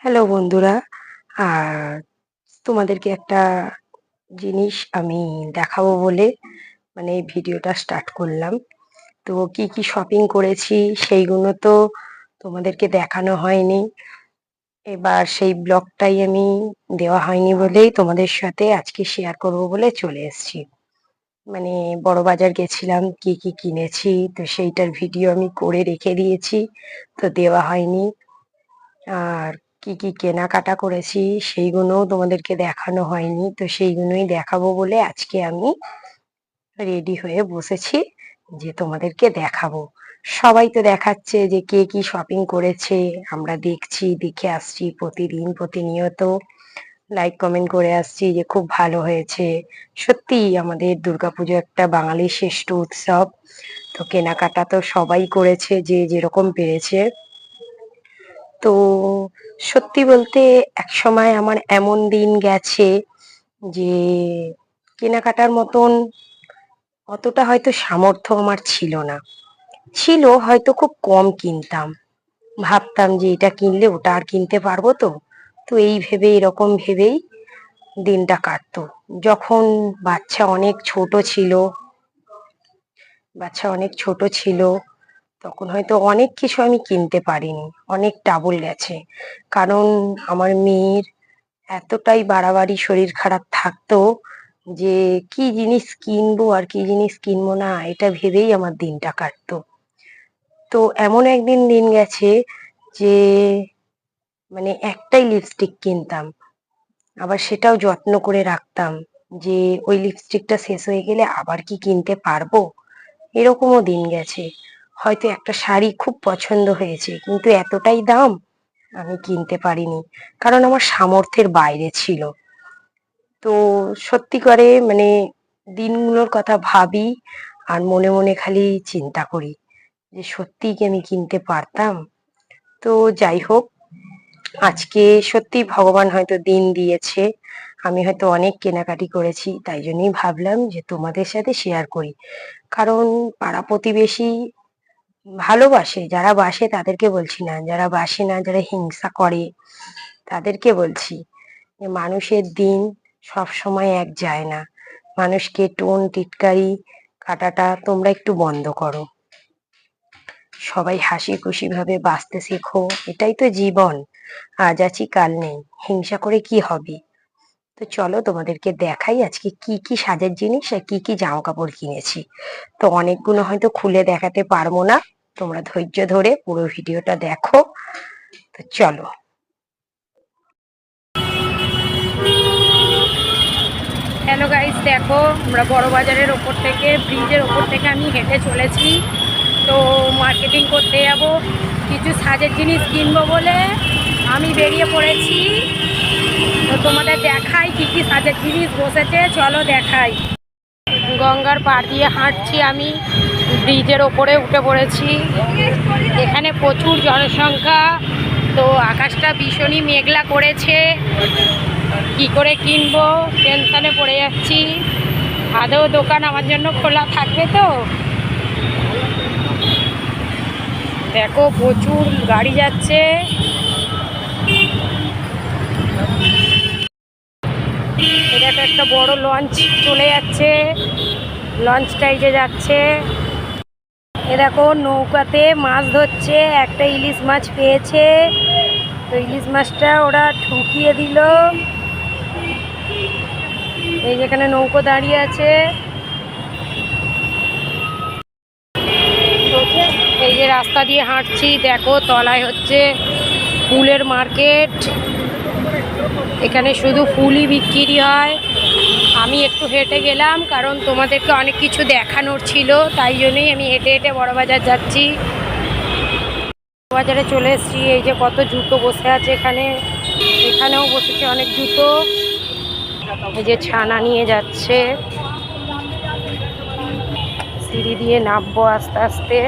Hello বন্ধুরা, আর তোমাদেরকে একটা জিনিস আমি দেখাবো বলে এই ভিডিওটা স্টার্ট করলাম। তো কি কি শপিং করেছি সেইগুলো তো তোমাদেরকে দেখানো হয়নি। এবার সেই ব্লগটাই আমি দেওয়া হয়নি বলেই তোমাদের সাথে আজকে শেয়ার করব বলে চলে এসেছি। বড় বাজার গেছিলাম, কি কি কিনেছি তো সেইটার ভিডিও আমি করে রেখে দিয়েছি, তো দেওয়া হয়নি। আর কি কি কেনাকাটা করেছি সেইগুলোও তোমাদেরকে দেখানো হয়নি, তো সেইগুলোই দেখাবো বলে আজকে আমি রেডি হয়ে বসেছি যে তোমাদেরকে দেখাবো। সবাই তো দেখাচ্ছে যে কে কি শপিং করেছে, আমরা দেখছি, দেখে আসছি প্রতিদিন প্রতিনিয়ত, লাইক কমেন্ট করে আসছি যে খুব ভালো হয়েছে। সত্যি আমাদের দুর্গাপুজো একটা বাঙালির শ্রেষ্ঠ উৎসব, তো কেনাকাটা তো সবাই করেছে যে যেরকম পেরেছে। তো সত্যি বলতে একসময় আমার এমন দিন গেছে যে কেনাকাটার মতন অতটা হয়তো সামর্থ্য আমার ছিল না, ছিল হয়তো খুব কম কিনতাম, ভাবতাম যে এটা কিনলে ওটা আর কিনতে পারবো তো। তো এই ভেবে এরকম ভেবেই দিনটা কাটতো। যখন বাচ্চা অনেক ছোট ছিল বাচ্চা অনেক ছোট ছিল তখন হয়তো অনেক কিছু আমি কিনতে পারিনি, অনেক ডাবল গেছে। কারণ আমার মেয়ের এতটাই বাড়াবাড়ি শরীর খারাপ থাকতো যে কি জিনিস কিনবো আর কি জিনিস কিনবো না এটা ভেবেই আমার দিনটা কাটতো। তো এমন একদিন দিন গেছে যে একটাই লিপস্টিক কিনতাম, আবার সেটাও যত্ন করে রাখতাম যে ওই লিপস্টিকটা শেষ হয়ে গেলে আবার কি কিনতে পারবো। এরকমও দিন গেছে, হয়তো একটা শাড়ি খুব পছন্দ হয়েছে কিন্তু এতটাই দাম আমি কিনতে পারিনি, কারণ আমার সামর্থ্যের বাইরে ছিল। তো সত্যি করে দিনগুলোর কথা ভাবি আর মনে মনে খালি চিন্তা করি যে সত্যিই কি আমি কিনতে পারতাম। তো যাই হোক, আজকে সত্যি ভগবান হয়তো দিন দিয়েছে, আমি হয়তো অনেক কেনাকাটি করেছি, তাই জন্যই ভাবলাম যে তোমাদের সাথে শেয়ার করি। কারণ পাড়া প্রতিবেশী ভালোবাসে, যারা বাসে তাদেরকে বলছি না, যারা বাসে না, যারা হিংসা করে তাদেরকে বলছি যে মানুষের দিন সব সময় এক যায় না। মানুষকে টোন টিটকারি কাটাটা তোমরা একটু বন্ধ করো, সবাই হাসি খুশি ভাবে বাঁচতে শেখো, এটাই তো জীবন। আজ আছি কাল নেই, হিংসা করে কি হবে। তো চলো তোমাদেরকে দেখাই আজকে কি কি সাজের জিনিস আর কি কি জামা কাপড় কিনেছি। তো অনেকগুলো হয়তো খুলে দেখাতে পারবো না, তোমরা ধৈর্য ধরে পুরো ভিডিওটা দেখো। তো চলো। হ্যালো গাইস, দেখো আমরা বড় বাজারের ওপর থেকে, ব্রিজের ওপর থেকে আমি হেঁটে চলেছি। তো মার্কেটিং করতে যাব, কিছু সাজের জিনিস কিনবো বলে আমি বেরিয়ে পড়েছি। তো তোমাদের দেখাই কি কি সাজের জিনিস বসেছে, চলো দেখাই। গঙ্গার পাড় দিয়ে হাঁটছি আমি, ব্রিজের ওপরে উঠে পড়েছি। এখানে প্রচুর জনসংখ্যা, তো আকাশটা ভীষণই মেঘলা করেছে, কি করে কিনবো টেনশনে পড়ে যাচ্ছি। আদৌ দোকান আমার জন্য খোলা থাকবে তো? দেখো প্রচুর গাড়ি যাচ্ছে। এটা একটা বড় লঞ্চ চলে যাচ্ছে, লঞ্চটাই যে যাচ্ছে। এ দেখো নৌকাতে মাছ ধরছে, একটা ইলিশ মাছ পেয়েছে, তো ইলিশ মাছটা ওরা ঠুকিয়ে দিল। এই যেখানে নৌকো দাঁড়িয়ে আছে, এই যে রাস্তা দিয়ে হাঁটছি, দেখো তলায় হচ্ছে ফুলের মার্কেট। এখানে শুধু ফুলই বিক্রি হয়। আমি একটু হেঁটে গেলাম কারণ তোমাদেরকে অনেক কিছু দেখানোর ছিল, তাই জন্যই আমি হেঁটে হেঁটে বড়বাজার যাচ্ছি। বাজারে চলে এসেছি, এই যে কত জুতো বসে আছে এখানে, এখানেও বসেছে অনেক জুতো। এই যে ছানা নিয়ে যাচ্ছে, সিঁড়ি দিয়ে নামবো আস্তে আস্তে।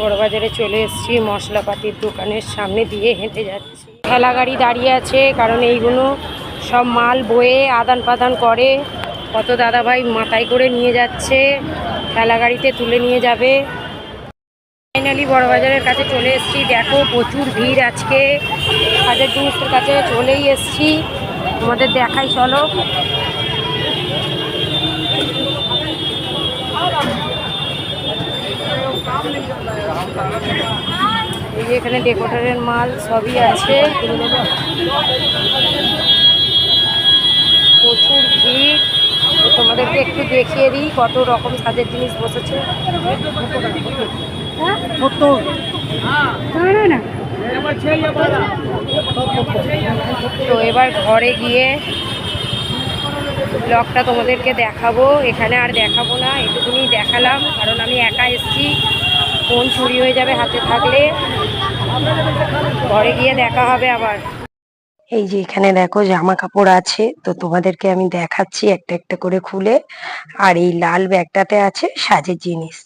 বড়বাজারে চলে এসেছি, মশলাপাতির দোকানের সামনে দিয়ে হেঁটে যাচ্ছি। ঠেলা গাড়ি দাঁড়িয়ে আছে, কারণ এইগুলো সব মাল বয়ে আদান প্রদান করে। কত দাদাভাই মাথায় করে নিয়ে যাচ্ছে, ঠেলা গাড়িতে তুলে নিয়ে যাবে। ফাইনালি বড়বাজারের কাছে চলে এসেছি। দেখো প্রচুর ভিড় আজকে, সাজের জিনিসের কাছে চলেই এসেছি, তোমাদের দেখাই চলো। এই যে এখানে ডেকোরেটরের মাল সবই আছে, প্রচুর ভিড়। তোমাদেরকে একটু দেখিয়ে দিই কত রকম সাজের জিনিস বসেছে। তো এবার ঘরে গিয়ে ব্লগটা তোমাদেরকে দেখাবো, এখানে আর দেখাবো না, এটুকুনি দেখালাম কারণ আমি একা এসেছি, ফোন চুরি হয়ে যাবে হাতে থাকলে। ঘরে গিয়ে দেখা হবে আবার। এই যে এখানে দেখো জামা কাপড় আছে, তো তোমাদেরকে আমি দেখাচ্ছি একটা একটা করে খুলে। আর এই লাল ব্যাগটাতে আছে সাজের জিনিস,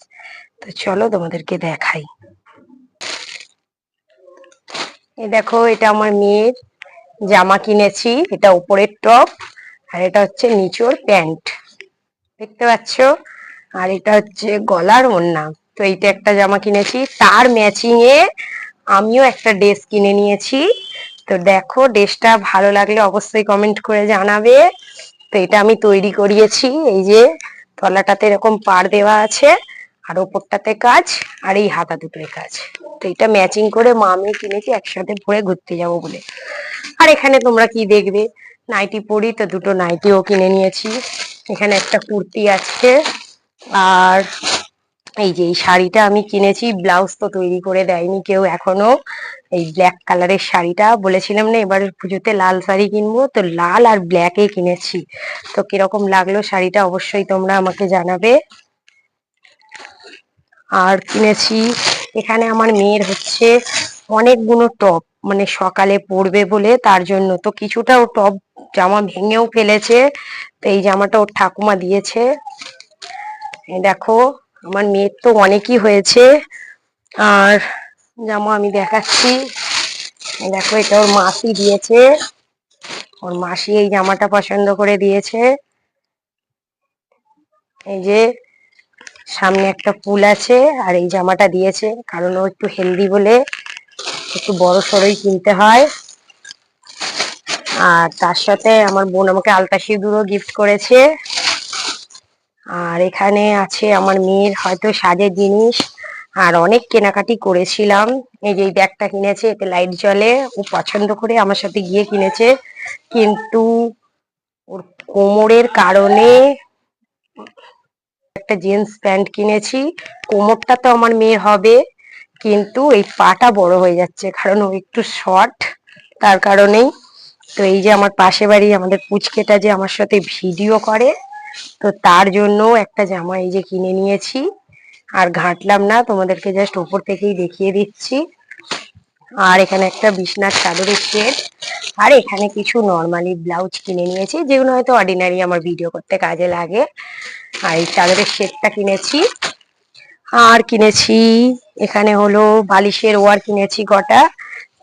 তো চলো তোমাদেরকে দেখাই। এই দেখো এটা আমার মেয়ের জামা কিনেছি, এটা উপরের টপ আর এটা হচ্ছে নিচের প্যান্ট, দেখতে পাচ্ছ। আর এটা হচ্ছে গলার ওড়না। তো এইটা একটা জামা কিনেছি, তার ম্যাচিং এ আমিও একটা ড্রেস কিনে নিয়েছি। তো দেখো ড্রেসটা ভালো লাগলে অবশ্যই কমেন্ট করে জানাবে। তো এটা আমি তৈরি করিয়েছি, এই যে তলাটাতে এরকম পাড় দেওয়া আছে আর ওপরটাতে কাজ আর এই হাতা দুটোয় কাজ। তো এটা ম্যাচিং করে মা আমি কিনেছি একসাথে পরে ঘুরতে যাবো বলে। আর এখানে তোমরা কি দেখবে, নাইটি পরি, তো দুটো নাইটিও কিনে নিয়েছি। এখানে একটা কুর্তি আছে। আর এই যে এই শাড়িটা আমি কিনেছি, ব্লাউজ তো তৈরি করে দেয়নি কেউ এখনো। এই ব্ল্যাক কালারের শাড়িটা বলেছিলাম না এবার পুজোতে লাল শাড়ি কিনবো, তো লাল আর ব্ল্যাকে কিনেছি। তো কিরকম লাগলো শাড়িটা অবশ্যই তোমরা আমাকে জানাবে। আর কিনেছি এখানে আমার মেয়ের হচ্ছে অনেকগুলো টপ, মানে সকালে পরবে বলে, তার জন্য তো কিছুটা ও টপ জামা ভেঙেও ফেলেছে। তো এই জামাটা ওর ঠাকুমা দিয়েছে। এই দেখো আমার মেয়ের তো অনেকই হয়েছে। আর জামা আমি দেখাচ্ছি, এই দেখো এটা ওর মাসি দিয়েছে, ওর মাসি এই জামাটা পছন্দ করে দিয়েছে। এই যে সামনে একটা ফুল আছে আর এই জামাটা দিয়েছে কারণ ও একটু হেলদি বলে একটু বড় সড়োই কিনতে হয়। আর তার সাথে আমার বোন আমাকে আলতা সিঁদুরও গিফট করেছে। আর এখানে আছে আমার মেয়ের হয়তো সাজের জিনিস, আর অনেক কেনাকাটি করেছিলাম। এই যে এই ব্যাগটা কিনেছে, এতে লাইট জ্বলে, ও পছন্দ করে আমার সাথে গিয়ে কিনেছে, কিন্তু ওর কোমরের কারণে একটা জিন্স প্যান্ট কিনেছি। কোমরটা তো আমার মেয়ের হবে, কিন্তু এই পাটা বড় হয়ে যাচ্ছে কারণ ও একটু শর্ট, তার কারণেই। তো এই যে আমার পাশে বাড়ি আমাদের পুচকেটা যে আমার সাথে ভিডিও করে, তো তার জন্য একটা জামা এই যে কিনে নিয়েছি। আর ঘাঁটলাম না, তোমাদেরকে জাস্ট উপর থেকেই দেখিয়ে দিচ্ছি। আর এখানে একটা বিছনার চাদরের সেট, আর এখানে কিছু নর্মালি ব্লাউজ কিনে নিয়েছি যেগুলো হয়তো অর্ডিনারি আমার ভিডিও করতে কাজে লাগে। আর এই চাদরের সেটটা কিনেছি। আর কিনেছি এখানে হলো বালিশের ওয়ার কিনেছি কটা,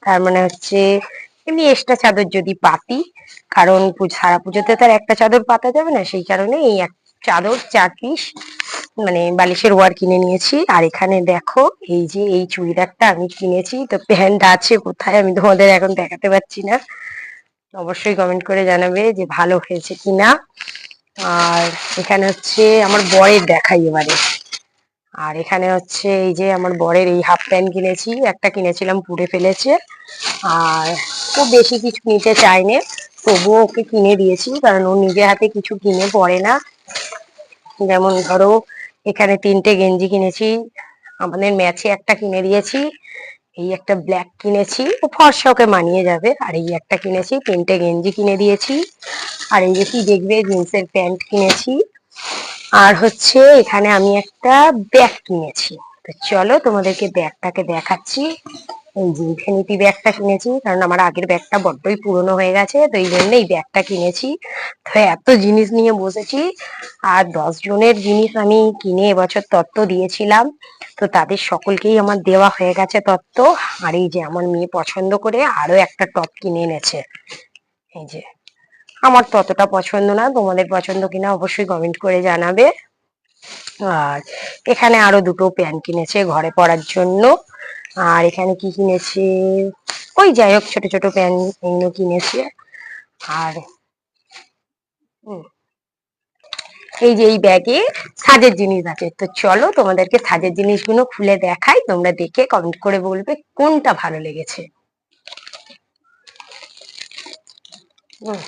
তার মানে হচ্ছে এমনি এক্সট্রা চাদর যদি পাতি, কারণ সারা পুজোতে তার একটা চাদর পাতা যাবে না, সেই কারণে এই এক চাদর 4 পিস মানে বালিশের ওয়ার কিনে নিয়েছি। আর এখানে দেখো এই যে এই চুড়িদারটা আমি কিনেছি, তো প্যান্ট আছে কোথায় আমি তোমাদের এখন দেখাতে পারছি না, অবশ্যই কমেন্ট করে জানাবে যে ভালো হয়েছে কিনা। আর এখানে হচ্ছে আমার বরের দেখাই এবারে। আর এখানে হচ্ছে এই যে আমার বরের এই হাফ প্যান্ট কিনেছি, একটা কিনেছিলাম পুড়ে ফেলেছে। আর ও বেশি কিছু নিতে চায়নি, তবুও ওকে কিনে দিয়েছি কারণ ও নিজে হাতে কিছু কিনে পরে না। যেমন ধরো এখানে 3টে গেঞ্জি কিনেছি, আমাদের ম্যাচে একটা কিনে দিয়েছি, এই একটা ব্ল্যাক কিনেছি, ও ফর্সা ওকে মানিয়ে যাবে। আর এই একটা কিনেছি, 3টে গেঞ্জি কিনে দিয়েছি। আর এই যে কি দেখবে জিন্সের প্যান্ট কিনেছি। আর হচ্ছে এখানে আমি একটা ব্যাগ কিনেছি, তো চলো তোমাদেরকে ব্যাগটাকে দেখাচ্ছি। এই যে ইনফিনিটি ব্যাগটা কিনেছি কারণ আমার আগের ব্যাগটা বড্ডই পুরনো হয়ে গেছে, তো এই জন্য এই ব্যাগটা কিনেছি। তো এত জিনিস নিয়ে বসেছি, আর 10 জনের জিনিস আমি কিনে এবছর তত্ত্ব দিয়েছিলাম, তো তাদের সকলকেই আমার দেওয়া হয়ে গেছে তত্ত্ব। আর এই যে আমার মেয়ে পছন্দ করে আরো একটা টপ কিনে এনেছে, এই যে আমার তো অতটা পছন্দ না, তোমাদের পছন্দ কিনা অবশ্যই কমেন্ট করে জানাবে। আর এখানে আরো দুটো প্যান্ট কিনেছে ঘরে পরার জন্য। আর এখানে কি কিনেছে, ওই যাই হোক ছোট ছোট প্যান্ট এগুলো কিনেছে। আর হুম, এই যে এই ব্যাগে সাজের জিনিস আছে, তো চলো তোমাদেরকে সাজের জিনিসগুলো খুলে দেখাই, তোমরা দেখে কমেন্ট করে বলবে কোনটা ভালো লেগেছে। হুম,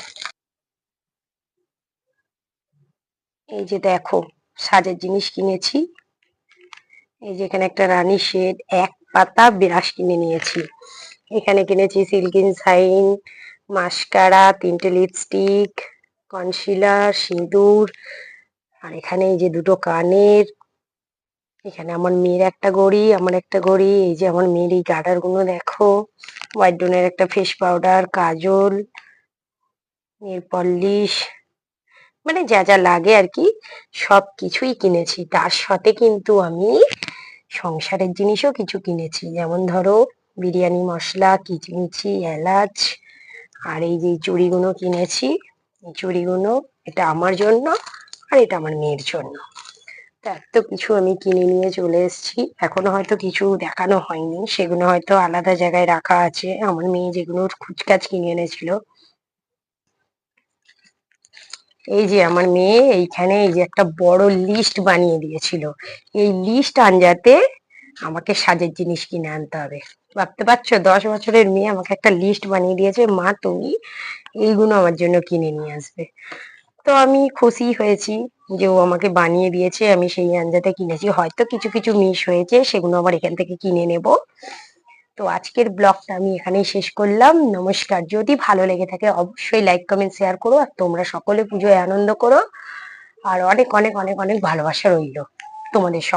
এই যে দেখো সাজের জিনিস কিনেছি। এই যে এখানে একটা রানী শেড, এক পাতা ব্রাশ কিনে নিয়েছি। এখানে কিনেছি সিল্কিন শাইন, মাস্কারা, তিনটে লিপস্টিক, কনসিলার, সিঁদুর। আর এখানে এই যে দুটো কানের, এখানে আমার মেয়ের একটা ঘড়ি, আমার একটা ঘড়ি। এই যে আমার মেয়ের এই গার্ডার গুলো দেখো, হোয়াইট ডোনের একটা ফেস পাউডার, কাজল, নেল পলিশ, মানে যা যা লাগে আর কি সব কিছুই কিনেছি। তার সাথে কিন্তু আমি সংসারের জিনিসও কিছু কিনেছি, যেমন ধরো বিরিয়ানি মশলা কিনেছি, এলাচ। আর এই যে চুড়িগুলো কিনেছি, এই চুড়িগুলো এটা আমার জন্য আর এটা আমার মেয়ের জন্য। তা এত কিছু আমি কিনে নিয়ে চলে এসেছি, এখনো হয়তো কিছু দেখানো হয়নি, সেগুলো হয়তো আলাদা জায়গায় রাখা আছে। আমার মেয়ে যেগুলো কুচকাচ কিনে এনেছিল, এই যে আমার মেয়ে এইখানে এই যে একটা বড় লিস্ট বানিয়ে দিয়েছিল, এই লিস্ট আনজাতে আমাকে সাজের জিনিস কিনে আনতে হবে। ভাবতে পারছো, 10 বছরের মেয়ে আমাকে একটা লিস্ট বানিয়ে দিয়েছে, মা তুমি এইগুলো আমার জন্য কিনে নিয়ে আসবে। তো আমি খুশি হয়েছি যে ও আমাকে বানিয়ে দিয়েছে, আমি সেই আঞ্জাতে কিনেছি। হয়তো কিছু কিছু মিস হয়েছে, সেগুলো আবার এখান থেকে কিনে নেব। তো আজকের ব্লগটা আমি এখানেই শেষ করলাম। নমস্কার। যদি ভালো লেগে থাকে অবশ্যই লাইক কমেন্ট শেয়ার করো, আর তোমরা সকলে পুজোয় আনন্দ করো। আর অনেক অনেক অনেক অনেক ভালোবাসা রইলো তোমাদের